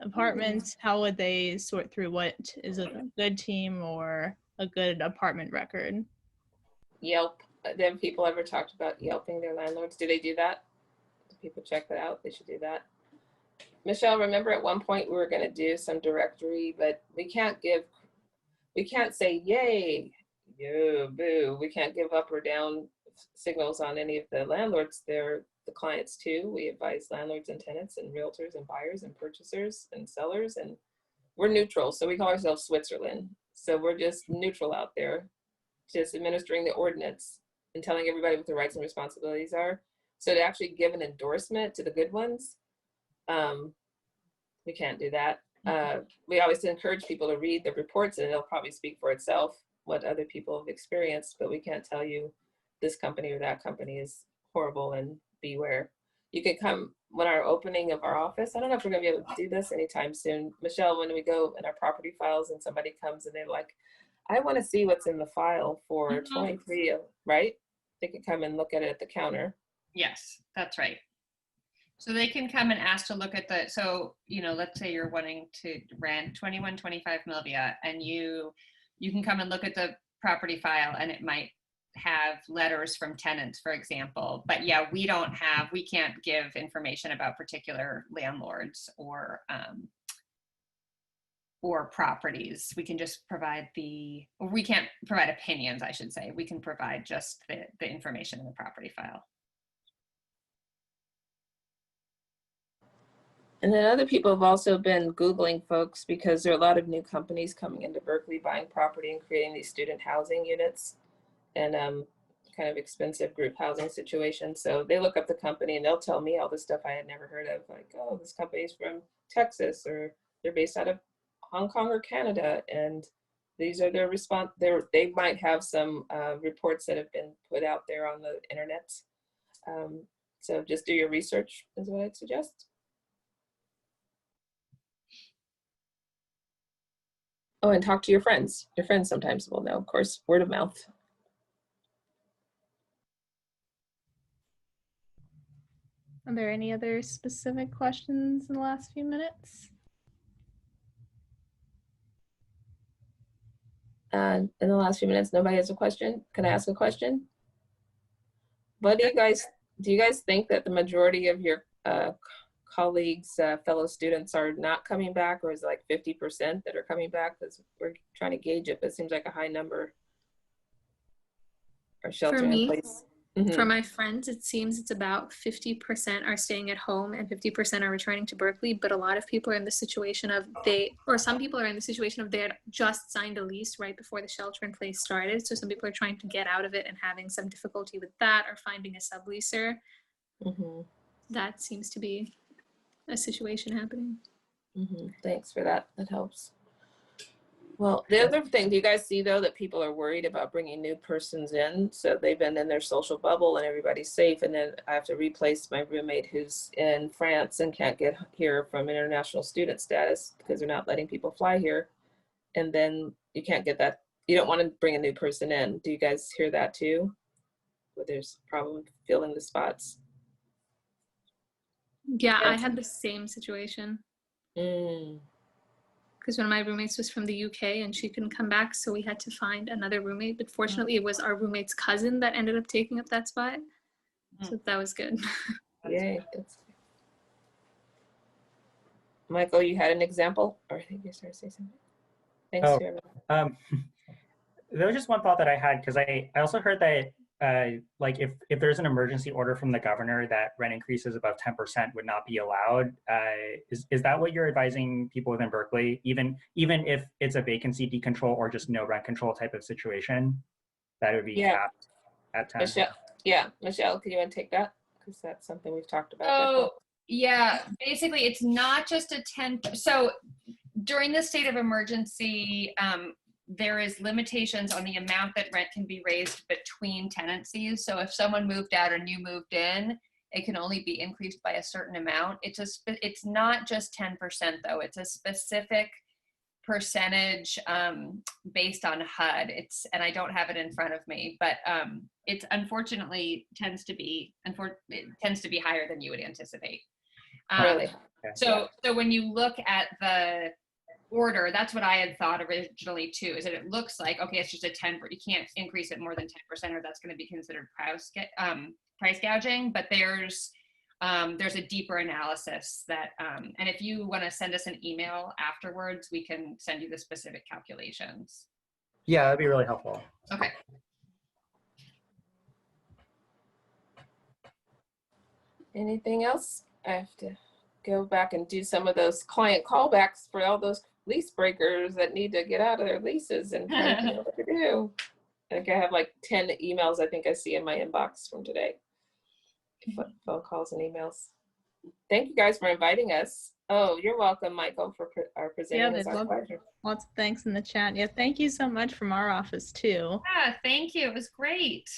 apartments? How would they sort through what is a good team or a good apartment record? Yelp. Have people ever talked about Yelping their landlords? Do they do that? Do people check that out? They should do that. Michelle, remember at one point we were going to do some directory, but we can't say yay, yo, boo. We can't give up or down signals on any of the landlords. They're the clients too. We advise landlords and tenants and realtors and buyers and purchasers and sellers, and we're neutral. So we call ourselves Switzerland. So we're just neutral out there, just administering the ordinance and telling everybody what their rights and responsibilities are. So to actually give an endorsement to the good ones, we can't do that. We always encourage people to read the reports, and it'll probably speak for itself what other people have experienced, but we can't tell you this company or that company is horrible and beware. You can come when our opening of our office. I don't know if we're gonna be able to do this anytime soon. Michelle, when we go in our property files and somebody comes and they're like, I want to see what's in the file for 23, right? They can come and look at it at the counter. Yes, that's right. So they can come and ask to look at so, let's say you're wanting to rent 2125 Milvia, and you can come and look at the property file, and it might have letters from tenants, for example. But yeah, we can't give information about particular landlords or or properties. We can just provide we can't provide opinions, I should say. We can provide just the information in the property file. And then other people have also been Googling folks because there are a lot of new companies coming into Berkeley buying property and creating these student housing units and kind of expensive group housing situations. So they look up the company and they'll tell me all the stuff I had never heard of, like, oh, this company's from Texas, or they're based out of Hong Kong or Canada, and these are their response. They might have some reports that have been put out there on the internet. So just do your research is what I'd suggest. Oh, and talk to your friends. Your friends sometimes will know, of course, word of mouth. Are there any other specific questions in the last few minutes? In the last few minutes, nobody has a question. Can I ask a question? What do you guys think that the majority of your colleagues, fellow students are not coming back, or is it like 50% that are coming back? Because we're trying to gauge it, but it seems like a high number are sheltering in place. For my friends, it seems it's about 50% are staying at home and 50% are returning to Berkeley. But a lot of people are in the situation of some people are in the situation of they had just signed a lease right before the shelter in place started. So some people are trying to get out of it and having some difficulty with that, or finding a subleaser. That seems to be a situation happening. Thanks for that. That helps. Well, the other thing, do you guys see though that people are worried about bringing new persons in? So they've been in their social bubble and everybody's safe, and then I have to replace my roommate who's in France and can't get here from international student status because they're not letting people fly here. And then you can't get that. You don't want to bring a new person in. Do you guys hear that too? Where there's a problem filling the spots? Yeah, I had the same situation. Because one of my roommates was from the UK and she couldn't come back, so we had to find another roommate. But fortunately, it was our roommate's cousin that ended up taking up that spot. So that was good. Yay. Michael, you had an example? Or I think you started to say something. Thanks, Sarah. There was just one thought that I had, because I also heard that like if there's an emergency order from the governor that rent increases above 10% would not be allowed. Is that what you're advising people within Berkeley, even if it's a vacancy decontrol or just no rent control type of situation, that it would be capped at 10? Michelle, can you want to take that? Because that's something we've talked about. Oh, yeah. Basically, it's not just a 10. So during the state of emergency, there is limitations on the amount that rent can be raised between tenancies. So if someone moved out and you moved in, it can only be increased by a certain amount. It's not just 10% though. It's a specific percentage based on HUD. And I don't have it in front of me, but it's unfortunately tends to be higher than you would anticipate. Really? So when you look at the order, that's what I had thought originally too, is that it looks like, okay, it's just a 10, you can't increase it more than 10% or that's going to be considered price gouging. But there's a deeper analysis that, and if you want to send us an email afterwards, we can send you the specific calculations. Yeah, that'd be really helpful. Okay. Anything else? I have to go back and do some of those client callbacks for all those lease breakers that need to get out of their leases and trying to figure out what to do. I think I have like 10 emails I think I see in my inbox from today. Phone calls and emails. Thank you guys for inviting us. Oh, you're welcome, Michael, for our presenting. It's our pleasure. Lots of thanks in the chat. Yeah, thank you so much from our office too. Yeah, thank you. It was great.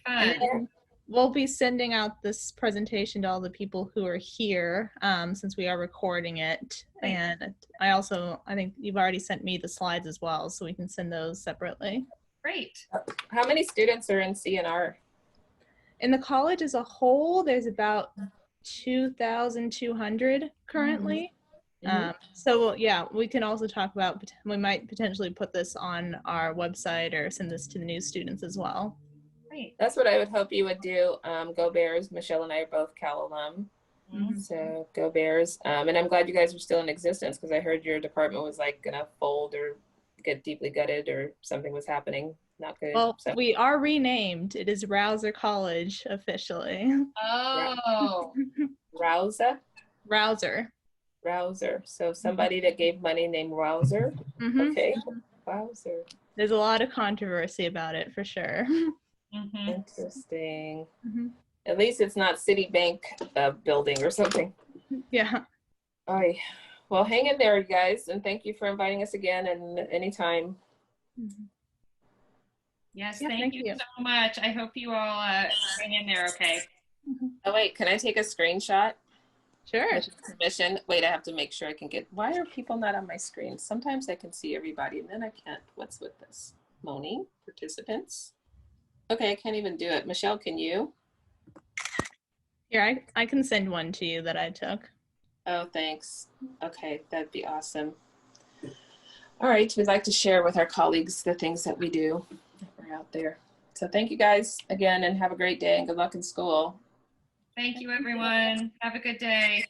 Fun. We'll be sending out this presentation to all the people who are here since we are recording it. And I think you've already sent me the slides as well, so we can send those separately. Great. How many students are in CNR? In the college as a whole, there's about 2,200 currently. So yeah, we can also talk about, we might potentially put this on our website or send this to the new students as well. That's what I would hope you would do. Go Bears. Michelle and I are both Cal alum. Mhm. So go Bears. And I'm glad you guys are still in existence because I heard your department was like gonna fold or get deeply gutted or something was happening. Not good. Well, So we are renamed. It is Rouser College officially. Oh, Rouser, Rouser. Rouser. So somebody that gave money named Rouser. Hmm. Okay, Rouser. There's a lot of controversy about it for sure. mhm. Interesting. Hmm. At least it's not Citibank building or something. Yeah. All right. Well, hang in there, you guys, and thank you for inviting us again. And anytime. Yes, Yeah, thank thank you you. so much. I hope you all hang in there okay. Oh wait, can I take a screenshot? Sure. With permission. Wait, I have to make sure I can get. Why are people not on my screen? Sometimes I can see everybody, and then I can't. What's with this? Moni, participants. Okay, I can't even do it. Michelle, can you? Here, I can send one to you that I took. Oh, thanks. Okay, that'd be awesome. All right, we'd like to share with our colleagues the things that we do that we're out there. So thank you guys again, and have a great day, and good luck in school. Thank you, everyone. Have a good day.